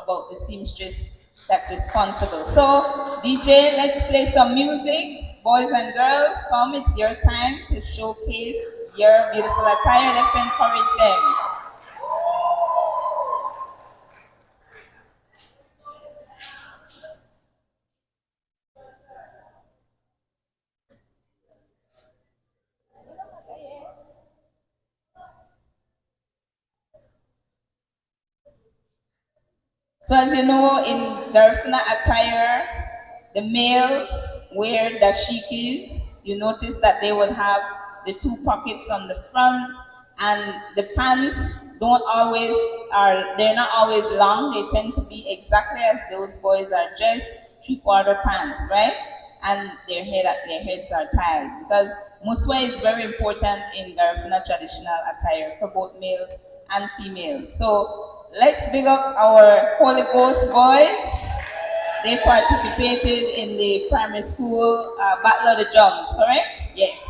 about the seamstress that's responsible. So, DJ, let's play some music. Boys and girls, come, it's your time to showcase your beautiful attire. Let's encourage them. So as you know, in Garifuna attire, the males wear dashikis. You notice that they would have the two pockets on the front, and the pants don't always they're not always long. They tend to be exactly as those boys are dressed, 3/4 pants, right? And their heads are tied because muswa is very important in Garifuna traditional attire for both males and females. So let's big up our Holy Ghost boys. They participated in the primary school Battle of the Drums, correct? Yes.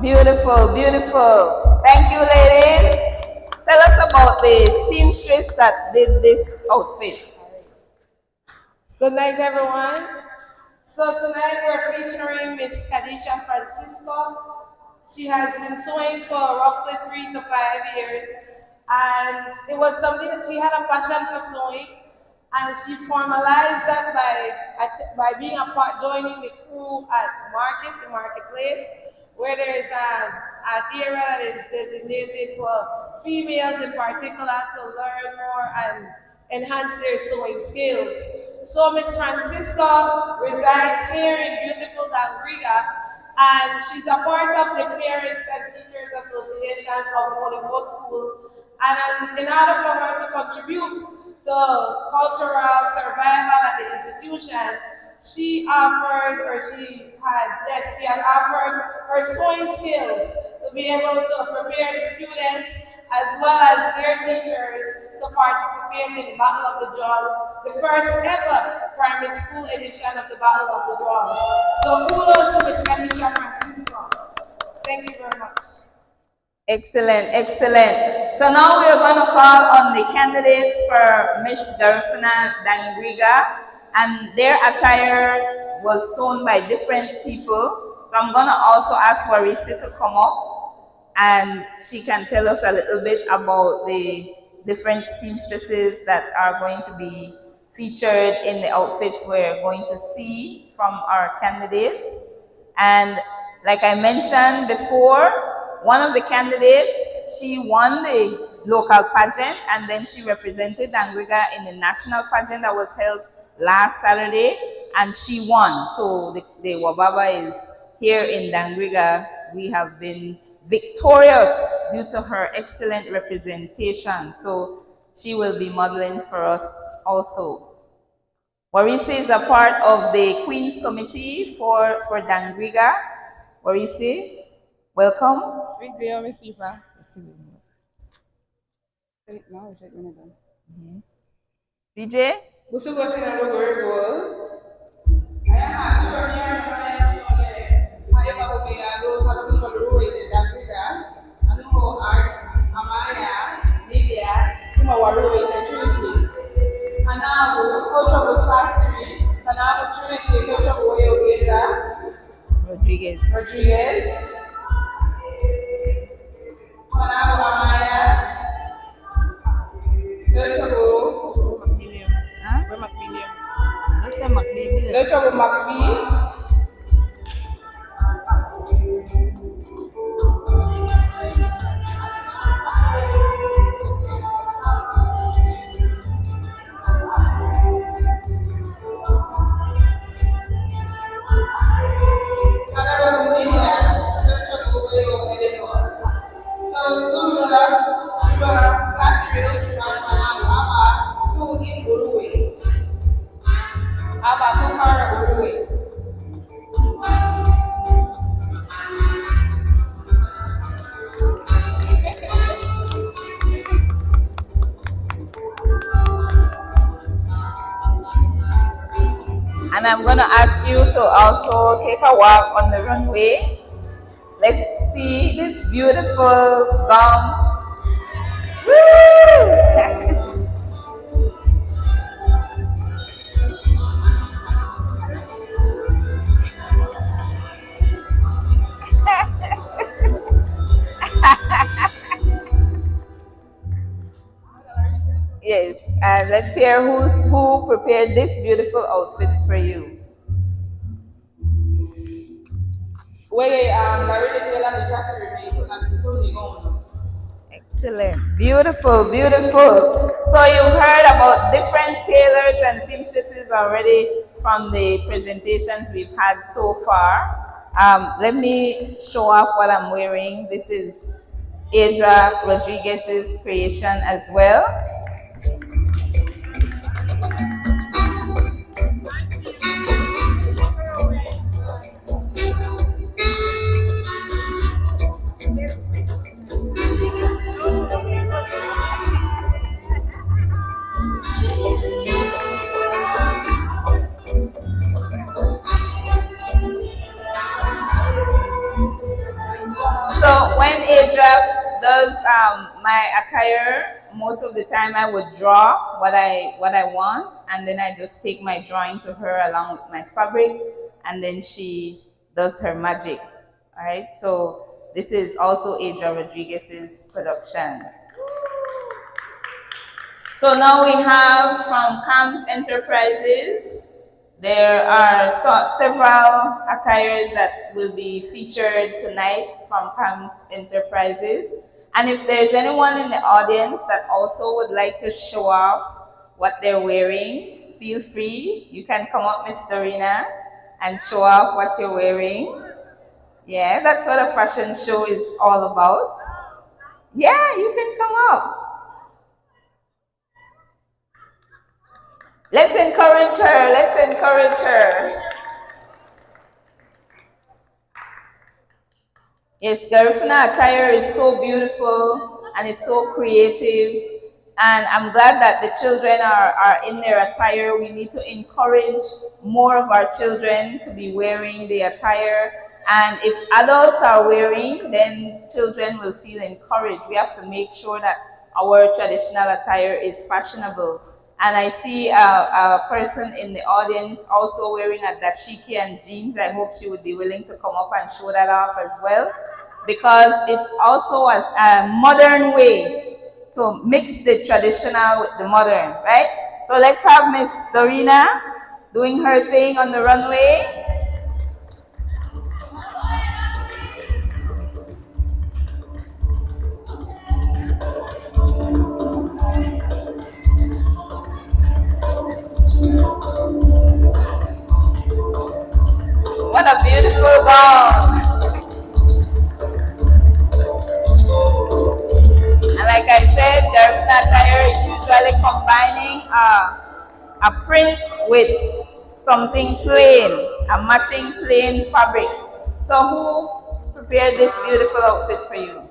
Beautiful, beautiful. Thank you, ladies. Tell us about the seamstress that did this outfit. Good night, everyone. So tonight we're featuring Miss Khadija Francisco. She has been sewing for roughly 3 to 5 years, and it was something that she had a passion for sewing, and she formalized that by being a part, joining the crew at the marketplace, where there is an area that is designated for females in particular to learn more and enhance their sewing skills. So Miss Francisca resides here in beautiful Dangriga, and she's a part of the Parents and Teachers Association of Holy Ghost School. And in order for her to contribute to cultural survival at the institution, she offered, or she had, yes, she had offered her sewing skills to be able to prepare the students as well as their teachers to participate in the Battle of the Drums, the first ever primary school edition of the Battle of the Drums. So kudos to Ms. Kanisha Francisco. Thank you very much. Excellent, excellent. So now we are going to call on the candidates for Miss Garifuna Dangriga, and their attire was sewn by different people. So I'm going to also ask Warisi to come up, and she can tell us a little bit about the different seamstresses that are going to be featured in the outfits we're going to see from our candidates. And like I mentioned before, one of the candidates, she won the local pageant, and then she represented Dangriga in the national pageant that was held last Saturday, and she won. So the Wababa is here in Dangriga. We have been victorious due to her excellent representation. So she will be modeling for us also. Warisi is a part of the Queen's Committee for Dangriga. Warisi, welcome. DJ? Rodriguez. And I'm going to ask you to also take a walk on the runway. Let's see this beautiful gown. Woo! Yes, and let's hear who prepared this beautiful outfit for you. Excellent, beautiful, beautiful. So you've heard about different tailors and seamstresses already from the presentations we've had so far. Let me show off what I'm wearing. This is Adra Rodriguez's creation as well. So when Adra does my attire, most of the time I would draw what I want, and then I just take my drawing to her along with my fabric, and then she does her magic. All right. So this is also Adra Rodriguez's production. So now we have from Camps Enterprises. There are several attires that will be featured tonight from Camps Enterprises. And if there's anyone in the audience that also would like to show off what they're wearing feel free. You can come up, Miss Dorina, and show off what you're wearing. Yeah, that's what a fashion show is all about. Yeah, you can come up. Let's encourage her. Let's encourage her. Yes, Garifuna attire is so beautiful and it's so creative. And I'm glad that the children are in their attire. We need to encourage more of our children to be wearing the attire. And if adults are wearing, then children will feel encouraged. We have to make sure that our traditional attire is fashionable. And I see a person in the audience also wearing a dashiki and jeans. I hope she would be willing to come up and show that off as well, because it's also a modern way to mix the traditional with the modern, right? So let's have Miss Dorina doing her thing on the runway. What a beautiful gown. And like I said, Garifuna attire is usually combining a print with something plain, a matching plain fabric. So who prepared this beautiful outfit for you?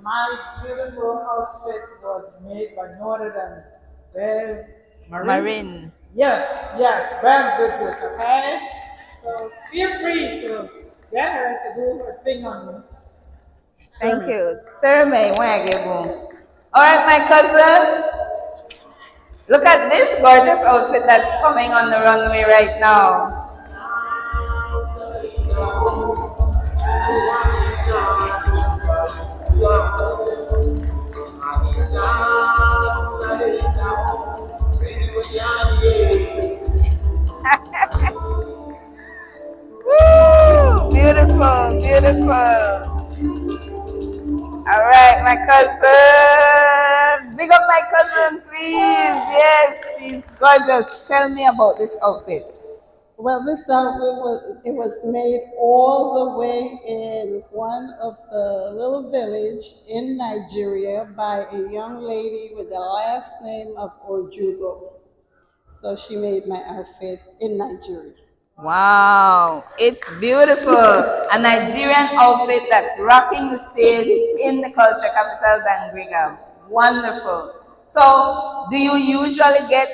My beautiful outfit was made by no other than Bev Marin. Yes, Bev did this, okay? So feel free to get her to do her thing on me. Thank you. Sir May, all right, my cousin. Look at this gorgeous outfit that's coming on the runway right now. Woo! Beautiful, beautiful. All right, my cousin. Big up my cousin, please. Yes, she's gorgeous. Tell me about this outfit. Well, this outfit was made all the way in one of the little village in Nigeria by a young lady with the last name of Ojugo. So she made my outfit in Nigeria. Wow, it's beautiful. A Nigerian outfit that's rocking the stage in the culture capital, Dangriga. Wonderful. So, do you usually get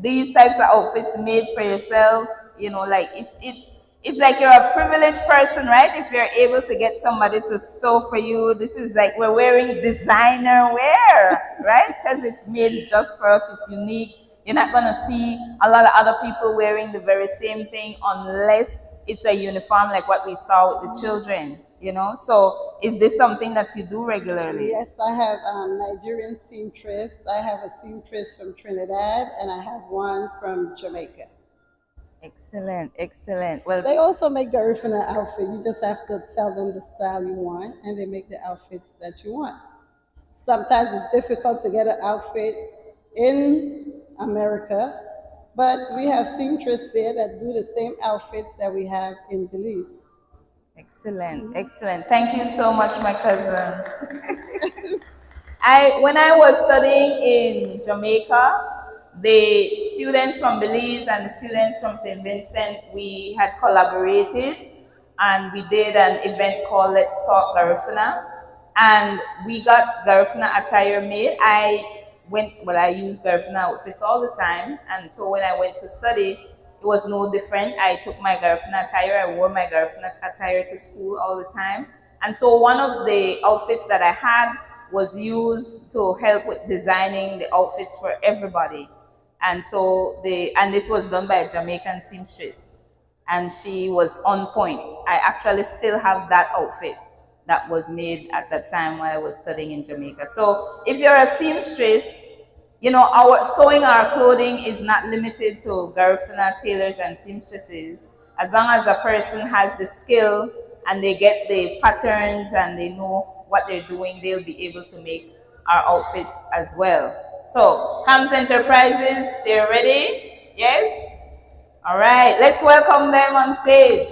these types of outfits made for yourself? You know, like it's like you're a privileged person, right? If you're able to get somebody to sew for you, this is like we're wearing designer wear, right? Because it's made just for us, it's unique. You're not going to see a lot of other people wearing the very same thing unless it's a uniform like what we saw with the children, you know? So is this something that you do regularly? Yes, I have Nigerian seamstress. I have a seamstress from Trinidad and I have one from Jamaica. Excellent, excellent. Well, they also make Garifuna outfit. You just have to tell them the style you want and they make the outfits that you want. Sometimes it's difficult to get an outfit in America, but we have seamstress there that do the same outfits that we have in Belize. Excellent, excellent. Thank you so much, my cousin. When I was studying in Jamaica, the students from Belize and the students from St. Vincent, we had collaborated and we did an event called Let's Talk Garifuna, and we got Garifuna attire made. I use Garifuna outfits all the time, and so when I went to study, it was no different. I took my Garifuna attire, I wore my Garifuna attire to school all the time, and so one of the outfits that I had was used to help with designing the outfits for everybody. And so this was done by a Jamaican seamstress, and she was on point. I actually still have that outfit that was made at that time while I was studying in Jamaica. So if you're a seamstress, you know, sewing our clothing is not limited to Garifuna tailors and seamstresses. As long as a person has the skill and they get the patterns and they know what they're doing, they'll be able to make our outfits as well. So, Hams Enterprises, they're ready. Yes? All right, let's welcome them on stage.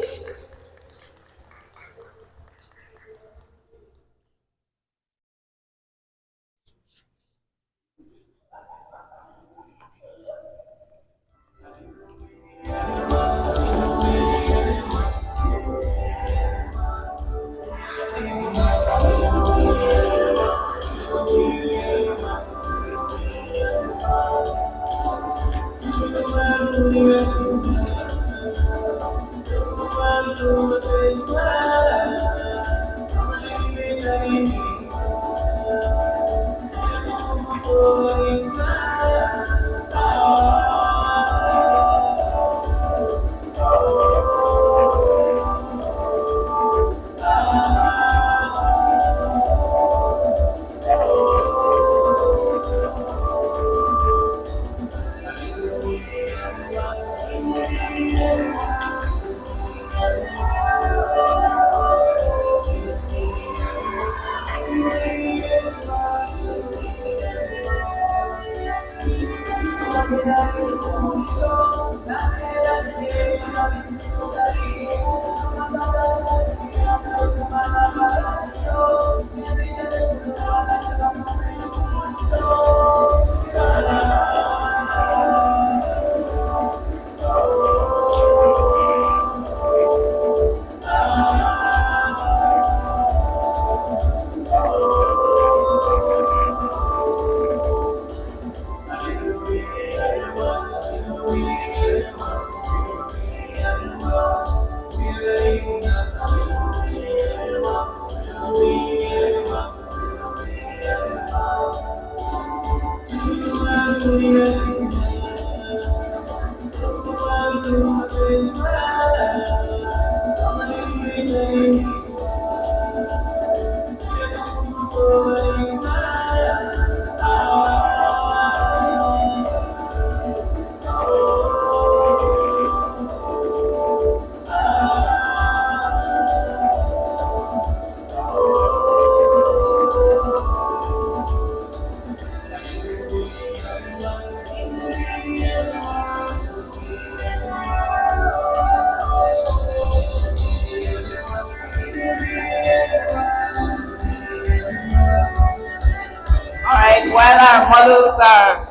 While our models are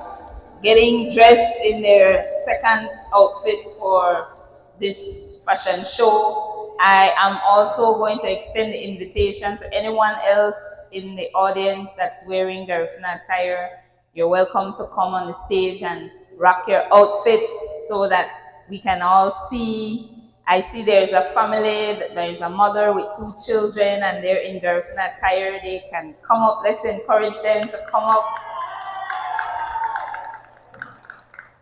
getting dressed in their second outfit for this fashion show, I am also going to extend the invitation to anyone else in the audience that's wearing Garifuna attire. You're welcome to come on the stage and rock your outfit so that we can all see. I see there's a family, there's a mother with 2 children, and they're in Garifuna attire. They can come up. Let's encourage them to come up.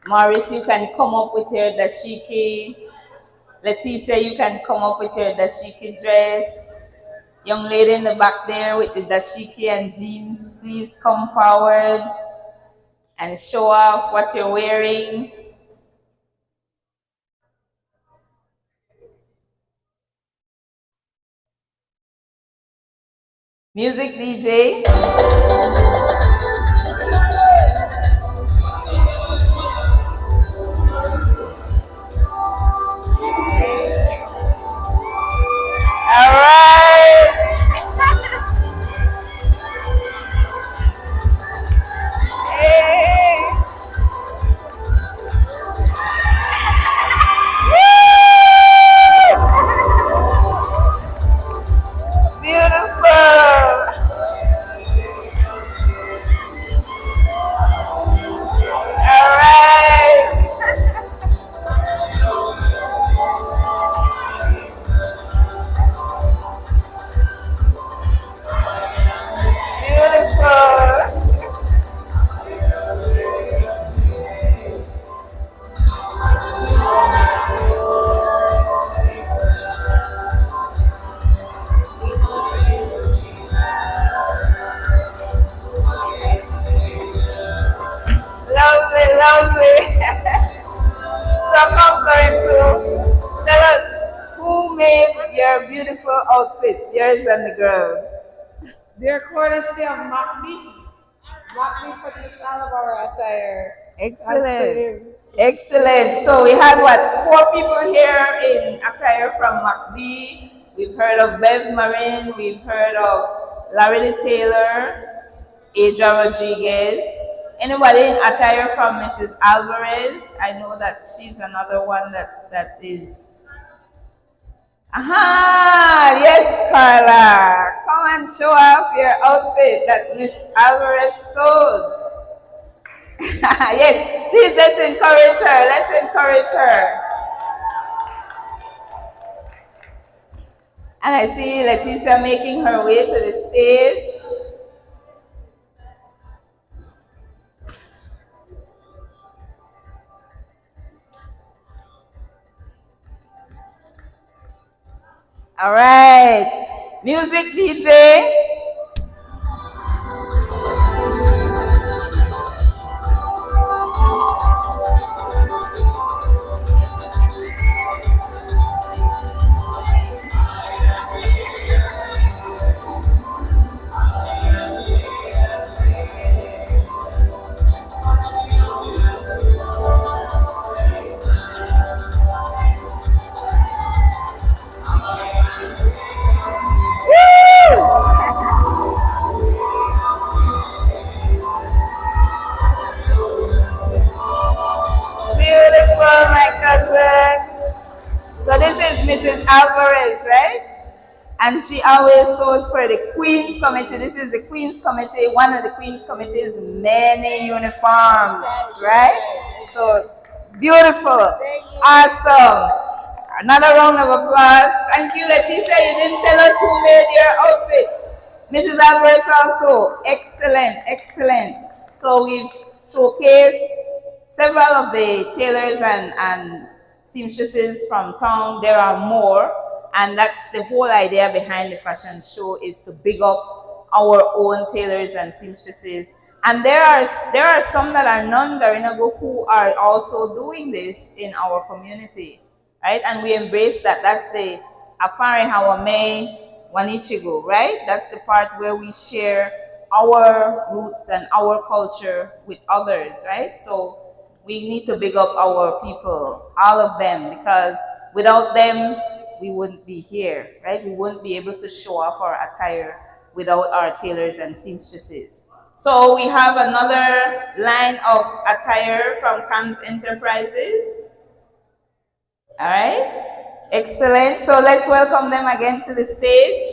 Maurice, you can come up with your dashiki. Leticia, you can come up with your dashiki dress. Young lady in the back there with the dashiki and jeans, please come forward and show off what you're wearing. Music DJ. All right. Hey. Beautiful. All right. Beautiful. Lovely, lovely. So comforting. Tell us, who made your beautiful outfits, yours and the girls? They're courtesy of Makbi. Makbi produced all of our attire. Excellent. Excellent. So we had what, 4 people here in attire from McBee. We've heard of Bev Marin. We've heard of Larry Taylor, Adria Rodriguez. Anybody in attire from Mrs. Alvarez? I know that she's another one that is. Aha! Yes, Carla. Come and show off your outfit that Miss Alvarez sold. Yes, please let's encourage her. Let's encourage her. And I see Leticia making her way to the stage. All right. Music DJ. Beautiful, my cousin. So this is Mrs. Alvarez, right? And she always sews for the Queen's Committee. This is the Queen's Committee, one of the Queen's Committee's many uniforms, right? So beautiful, awesome. Another round of applause. Thank you, Leticia. You didn't tell us who made your outfit. Mrs. Alvarez also, excellent, excellent. So we've showcased several of the tailors and seamstresses from town. There are more, and that's the whole idea behind the fashion show, is to big up our own tailors and seamstresses. And there are some that are non-Garinago who are also doing this in our community, right? And we embrace that. That's the Afare Hawame Wanichigo, right? That's the part where we share our roots and our culture with others, right? So we need to big up our people, all of them, because without them, we wouldn't be here, right? We wouldn't be able to show off our attire without our tailors and seamstresses. So we have another line of attire from Khan's Enterprises. All right, excellent. So let's welcome them again to the stage.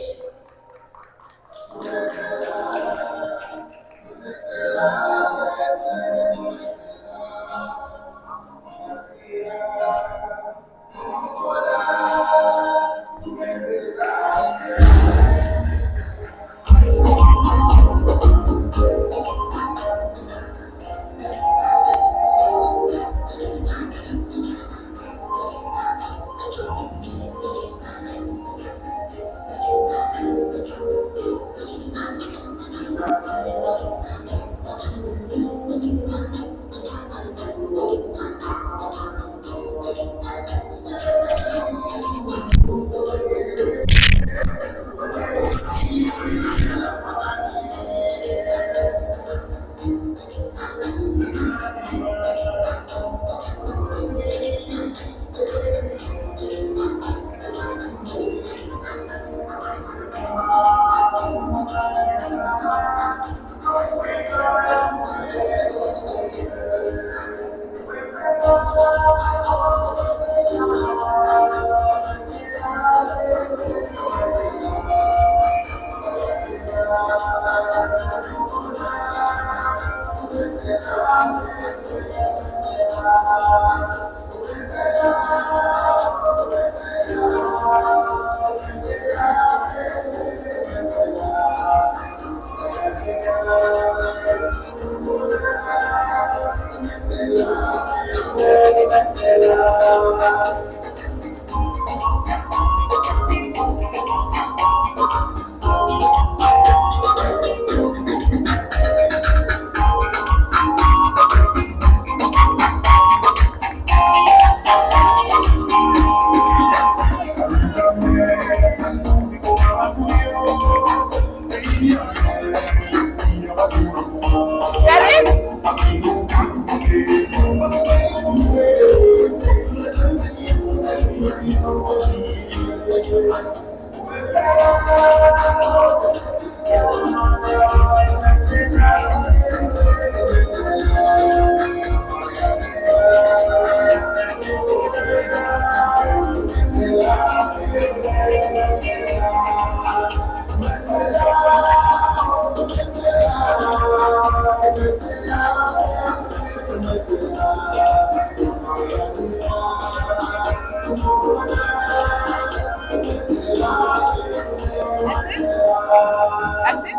That's it?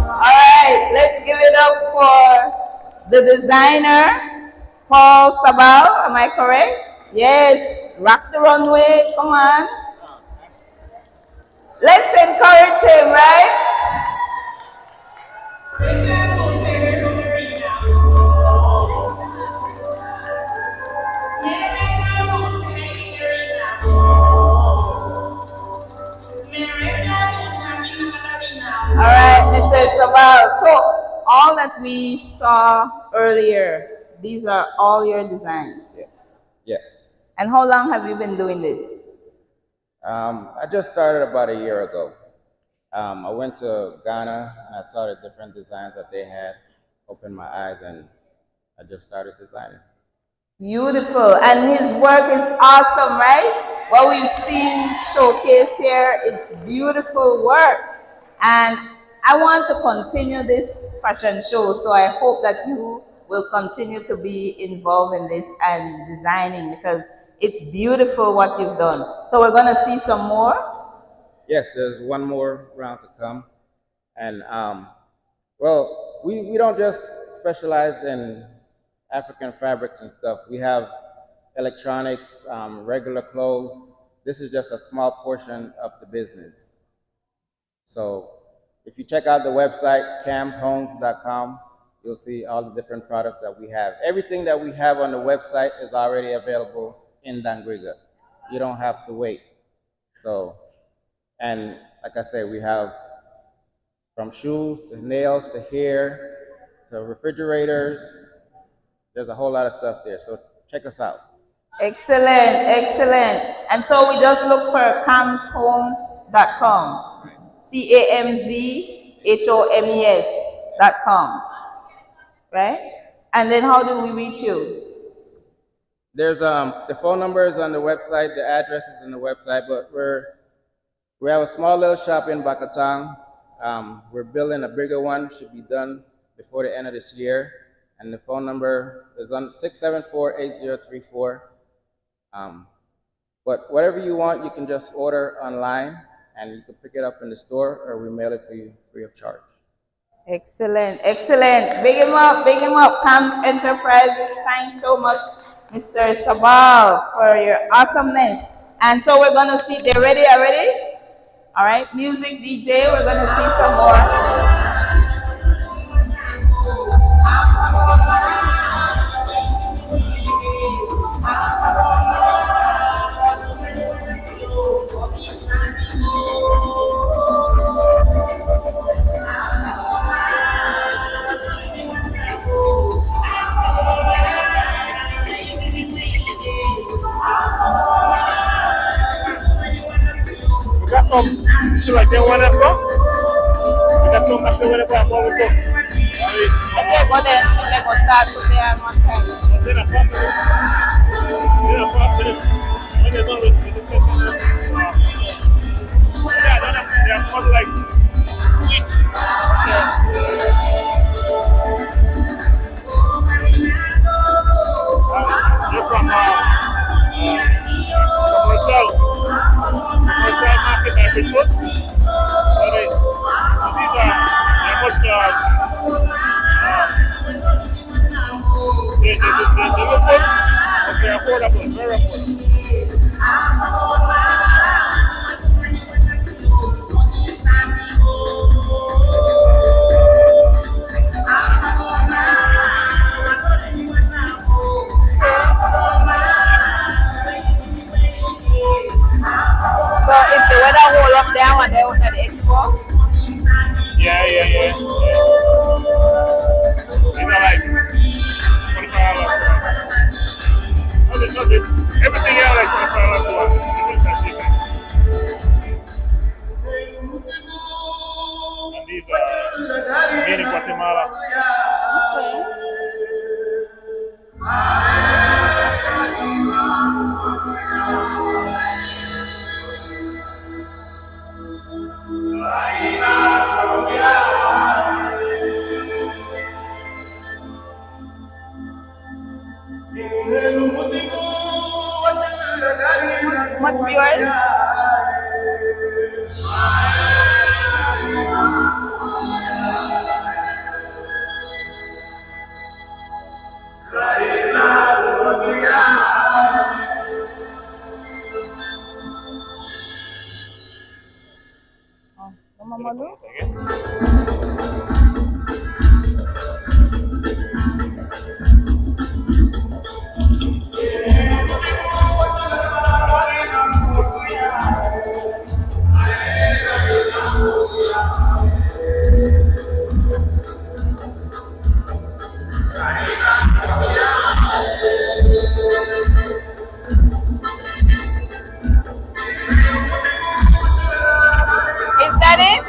All right, let's give it up for the designer, Paul Sabal. Am I correct? Yes. Rock the runway. Come on. Let's encourage him, right? All right, Mr. Sabal. So all that we saw earlier, these are all your designs. Yes. Yes. And how long have you been doing this? I just started about a year ago. I went to Ghana and I saw the different designs that they had, opened my eyes, and I just started designing. Beautiful. And his work is awesome, right? What we've seen showcased here, it's beautiful work. And I want to continue this fashion show, so I hope that you will continue to be involved in this and designing, because it's beautiful what you've done. So we're going to see some more. Yes, there's one more round to come. And, well, we don't just specialize in African fabrics and stuff. We have electronics, regular clothes. This is just a small portion of the business. So if you check out the website, camshomes.com, you'll see all the different products that we have. Everything that we have on the website is already available in Dangriga. You don't have to wait. So, and like I said, we have from shoes to nails to hair to refrigerators. There's a whole lot of stuff there. So check us out. Excellent, excellent. And so we just look for camshomes.com. CAMZHOMES.com. Right? And then how do we reach you? There's the phone number is on the website, the address is on the website, but we have a small little shop in Bakatang. We're building a bigger one, should be done before the end of this year. And the phone number is on 674-8034. But whatever you want, you can just order online and you can pick it up in the store, or we mail it for you free of charge. Excellent, excellent. Big him up, big him up. Cams Enterprises, thanks so much, Mr. Sabal, for your awesomeness. And so we're going to see, they're ready already? All right, music DJ, we're going to see some more. She like they want that song? That song I feel whatever I'm over for. Okay, go there. Let's go start today on one time. Then I pop it. When they're done with the second, they're probably like 2 weeks. They're from Marcel. Marcel market by Bishop. These are much they look good, but they're affordable, very affordable. Much viewers? Is that it?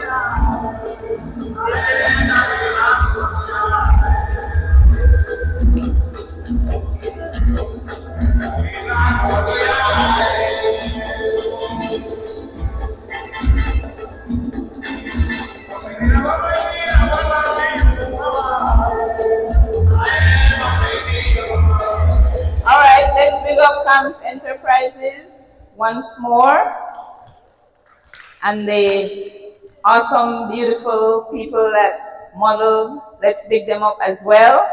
All right, let's big up Camps Enterprises once more. And the awesome, beautiful people that modeled, let's big them up as well.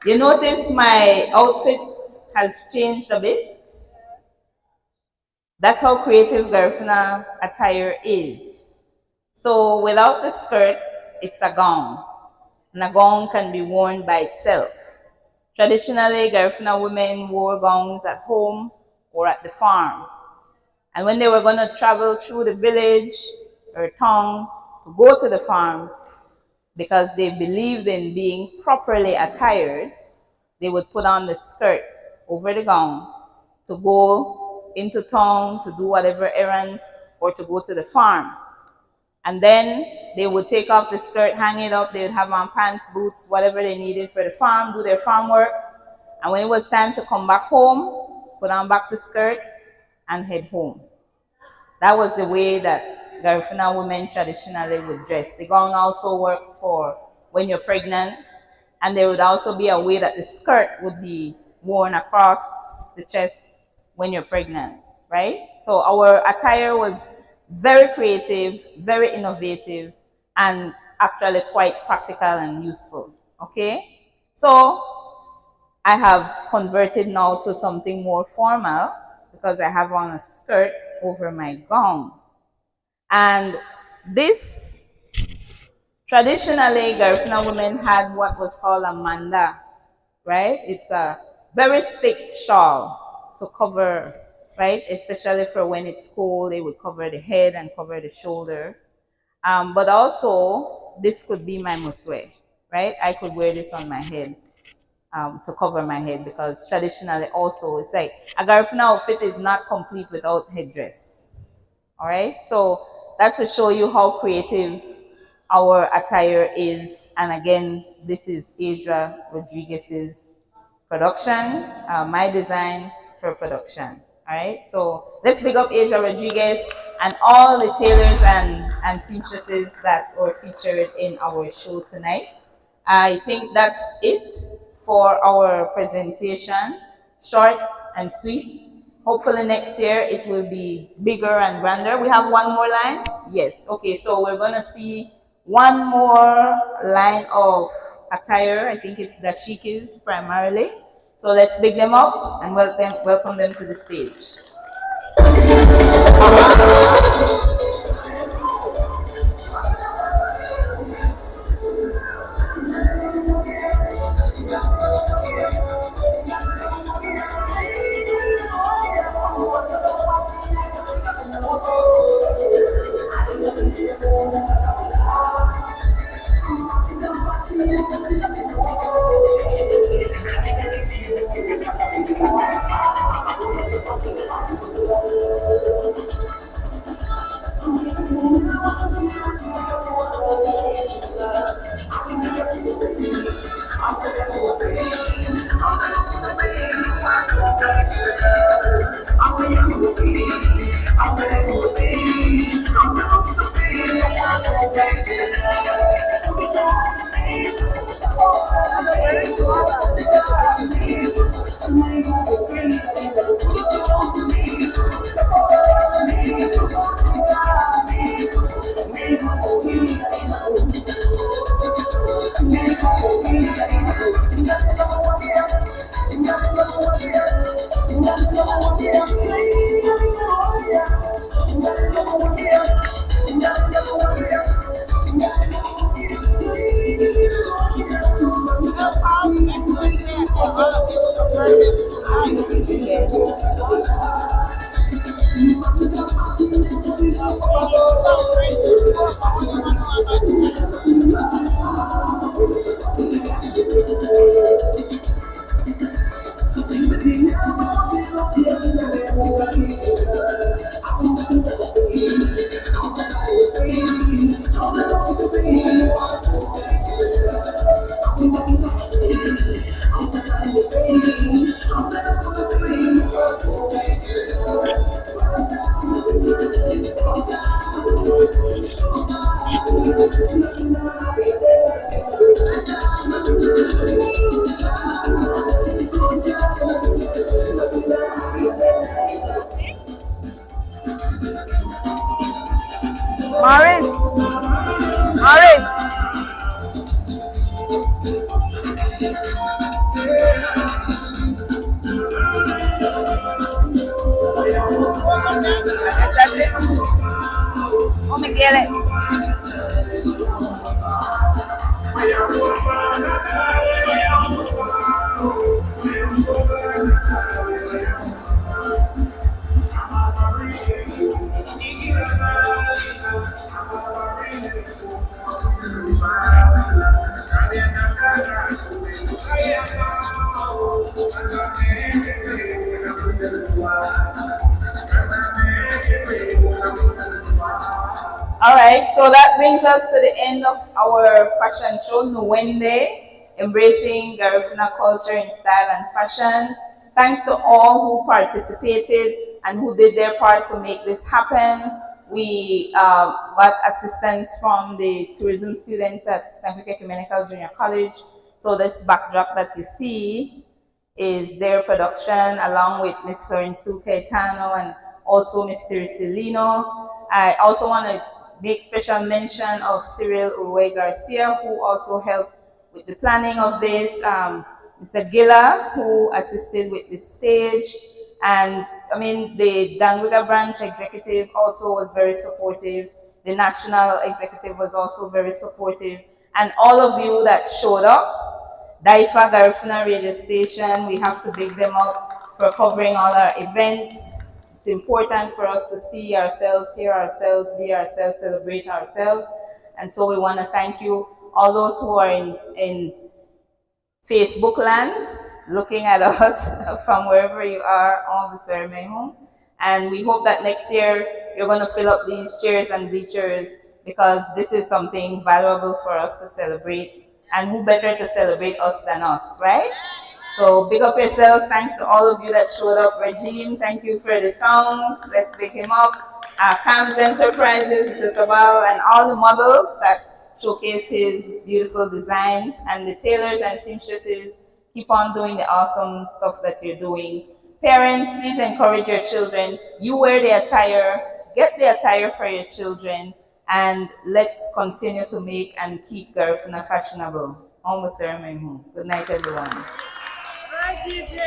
You notice my outfit has changed a bit. That's how creative Garifuna attire is. So without the skirt, it's a gown. And a gown can be worn by itself. Traditionally, Garifuna women wore gowns at home or at the farm. And when they were going to travel through the village or town to go to the farm, because they believed in being properly attired, they would put on the skirt over the gown to go into town to do whatever errands or to go to the farm. And then they would take off the skirt, hang it up, they would have on pants, boots, whatever they needed for the farm, do their farm work. And when it was time to come back home, put on back the skirt and head home. That was the way that Garifuna women traditionally would dress. The gown also works for when you're pregnant, and there would also be a way that the skirt would be worn across the chest when you're pregnant, right? So our attire was very creative, very innovative, and actually quite practical and useful, okay? So I have converted now to something more formal because I have on a skirt over my gown. And this, traditionally, Garifuna women had what was called a manda, right? It's a very thick shawl to cover, right? Especially for when it's cold, they would cover the head and cover the shoulder. But also, this could be my muswe, right? I could wear this on my head to cover my head, because traditionally also, it's like a Garifuna outfit is not complete without headdress. All right, so that's to show you how creative our attire is. And again, this is Adra Rodriguez's production, my design, her production. All right, so let's big up Adra Rodriguez and all the tailors and seamstresses that were featured in our show tonight. I think that's it for our presentation, short and sweet. Hopefully next year it will be bigger and grander. We have one more line? Yes. Okay, so we're going to see one more line of attire. I think it's dashikis primarily. So let's big them up and welcome them to the stage. Maurice, Maurice. That's it. Oh, Miguel. All right, so that brings us to the end of our fashion show, Nuwende, embracing Garifuna culture in style and fashion. Thanks to all who participated and who did their part to make this happen. We got assistance from the tourism students at St. Ecumenical Junior College. So this backdrop that you see is their production along with Miss Florence Caetano and also Miss Lino. I also want to make special mention of Cyril Uruguay Garcia, who also helped with the planning of this. Mr. Gilla, who assisted with the stage. And I mean, the Dangriga branch executive also was very supportive. The national executive was also very supportive. And all of you that showed up, DYFA Garifuna radio station, we have to big them up for covering all our events. It's important for us to see ourselves, hear ourselves, be ourselves, celebrate ourselves. And so we want to thank you, all those who are in Facebook land, looking at us from wherever you are on the ceremony home. And we hope that next year you're going to fill up these chairs and bleachers, because this is something valuable for us to celebrate. And who better to celebrate us than us, right? So big up yourselves. Thanks to all of you that showed up. Regine, thank you for the songs. Let's pick him up. Cam's Enterprises, Mr. Sabal, and all the models that showcase his beautiful designs. And the tailors and seamstresses, keep on doing the awesome stuff that you're doing. Parents, please encourage your children. You wear the attire. Get the attire for your children. And let's continue to make and keep Garifuna fashionable. Almost ceremony home. Good night, everyone. Hi, DJ.